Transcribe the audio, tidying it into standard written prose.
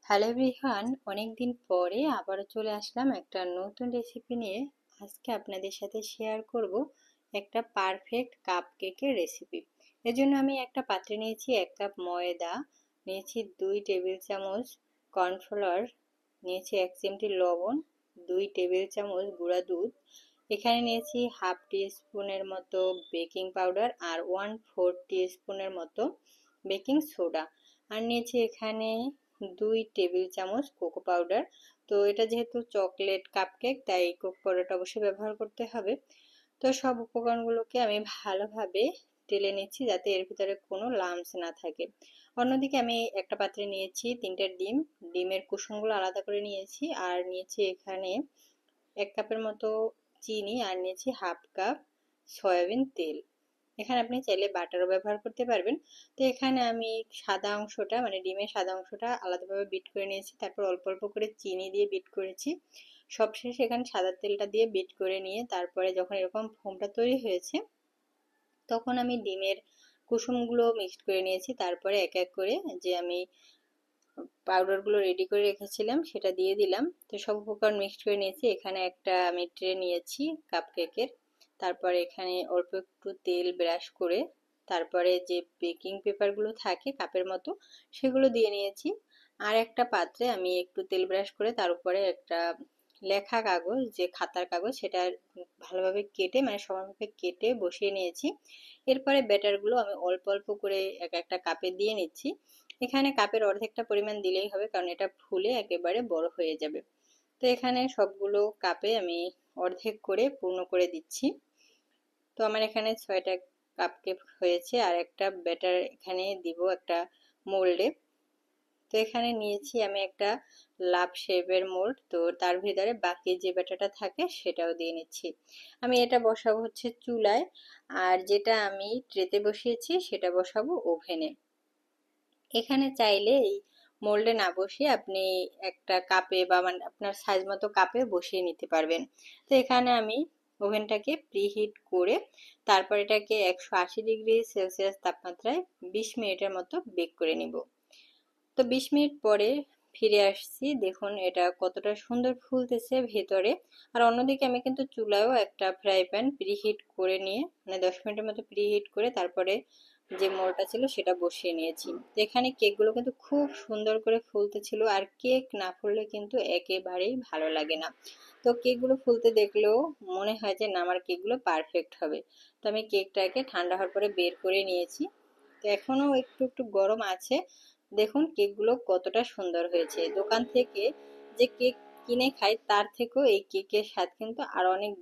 Hello everyone, অনেকদিন পরে আবারও চলে আসলাম একটা নতুন রেসিপি নিয়ে। আজকে আপনাদের সাথে শেয়ার করব একটা পারফেক্ট কাপ কেকের রেসিপি। এর জন্য আমি একটা পাত্রে নিয়েছি 1 কাপ ময়দা, নিয়েছি 2 টেবিল চামচ কর্নফ্লাওয়ার, নিয়েছি 1 চিমটি লবণ, 2 টেবিল চামচ গুঁড়া দুধ, এখানে নিয়েছি হাফ টি স্পুনের মতো বেকিং পাউডার আর 1/4 টি স্পুনের মতো বেকিং সোডা, আর নিয়েছি এখানে 2 টেবিল চামচ কোকো পাউডার। তো এটা যেহেতু চকলেট কাপকেক তাই কোকো পাউডারটা অবশ্যই ব্যবহার করতে হবে। তো সব উপকরণগুলোকে আমি ভালোভাবে ঢেলে নিচ্ছি যাতে এর ভিতরে কোনো লাম্পস না থাকে। অন্যদিকে আমি একটা পাত্রে নিয়েছি 3টে ডিম, ডিমের কুসুমগুলো আলাদা করে নিয়েছি, আর নিয়েছি এখানে 1 কাপের মতো চিনি, আর নিয়েছি হাফ কাপ সয়াবিন তেল। এখানে আপনি চাইলে বাটারও ব্যবহার করতে পারবেন। তো এখানে আমি সাদা অংশটা মানে ডিমের সাদা অংশটা আলাদাভাবে বিট করে নিয়েছি, তারপর অল্প অল্প করে চিনি দিয়ে বিট করেছি। সবশেষে এখানে সাদা তেলটা দিয়ে বিট করে নিয়ে তারপরে যখন এরকম ফোমটা তৈরি হয়েছে তখন আমি ডিমের কুসুমগুলো মিক্সড করে নিয়েছি। তারপরে এক এক করে যে আমি পাউডারগুলো রেডি করে রেখেছিলাম সেটা দিয়ে দিলাম। তো সব উপকরণ মিক্সড করে নিয়েছি। এখানে একটা আমি ট্রে নিয়েছি কাপকেকের, তারপরে এখানে অল্প একটু তেল ব্রাশ করে তারপরে যে বেকিং পেপারগুলো থাকে কাপের মতো সেগুলো দিয়ে নিয়েছি। আর একটা পাত্রে আমি একটু তেল ব্রাশ করে তার উপরে একটা লেখা কাগজ, যে খাতার কাগজ, সেটা ভালোভাবে কেটে মানে সমানভাবে কেটে বসিয়ে নিয়েছি। এরপরে ব্যাটারগুলো আমি অল্প অল্প করে এক একটা কাপে দিয়ে নিচ্ছি। এখানে কাপের অর্ধেকটা পরিমাণ দিলেই হবে, কারণ এটা ফুলে একেবারে বড় হয়ে যাবে। তো এখানে সবগুলো কাপে আমি অর্ধেক করে পূর্ণ করে দিচ্ছি। তো আমার এখানে 6টা কাপকেক হয়েছে, আর একটা ব্যাটার এখানে দিব একটা মোল্ডে। তো এখানে নিয়েছি আমি একটা লাভ শেপের মোল্ড, তো তার ভিতরে বাকি যে ব্যাটারটা থাকে সেটাও দিয়ে নিচ্ছি। আমি এটা বসাবো হচ্ছে চুলায়, আর যেটা আমি ট্রেতে বসিয়েছি সেটা বসাবো ওভেনে। এখানে চাইলে এই মোল্ডে না বসিয়ে আপনি একটা কাপে বা মানে আপনার সাইজ মতো কাপে বসিয়ে নিতে পারবেন। তো এখানে আমি ওভেনটাকে প্রিহিট করে তারপর এটাকে 180 ডিগ্রি সেলসিয়াস তাপমাত্রায় 20 মিনিটের মতো বেক করে নিব। তো 20 মিনিট পরে ফিরে আসছি, দেখুন এটা কতটা সুন্দর ফুলতেছে ভেতরে। আর অন্যদিকে আমি কিন্তু চুলায়ও একটা ফ্রাই প্যান প্রিহিট করে নিয়ে মানে 10 মিনিটের মতো প্রিহিট করে তারপরে যে মোলটা ছিল সেটা বসিয়ে নিয়েছি। তো এখানে কেকগুলো কিন্তু খুব সুন্দর করে ফুলতেছিল, আর কেক না ফুললে কিন্তু একেবারেই ভালো লাগে না। তো কেকগুলো ফুলতে দেখলেও মনে হয় যে না, আমার কেকগুলো পারফেক্ট হবে। তো আমি কেকটাকে ঠান্ডা হওয়ার পরে বের করে নিয়েছি। তো এখনো একটু একটু গরম আছে। দেখুন কেকগুলো কতটা সুন্দর হয়েছে। দোকান থেকে যে কেক কিনে খাই তার থেকেও এই কেকের স্বাদ কিন্তু আরো অনেক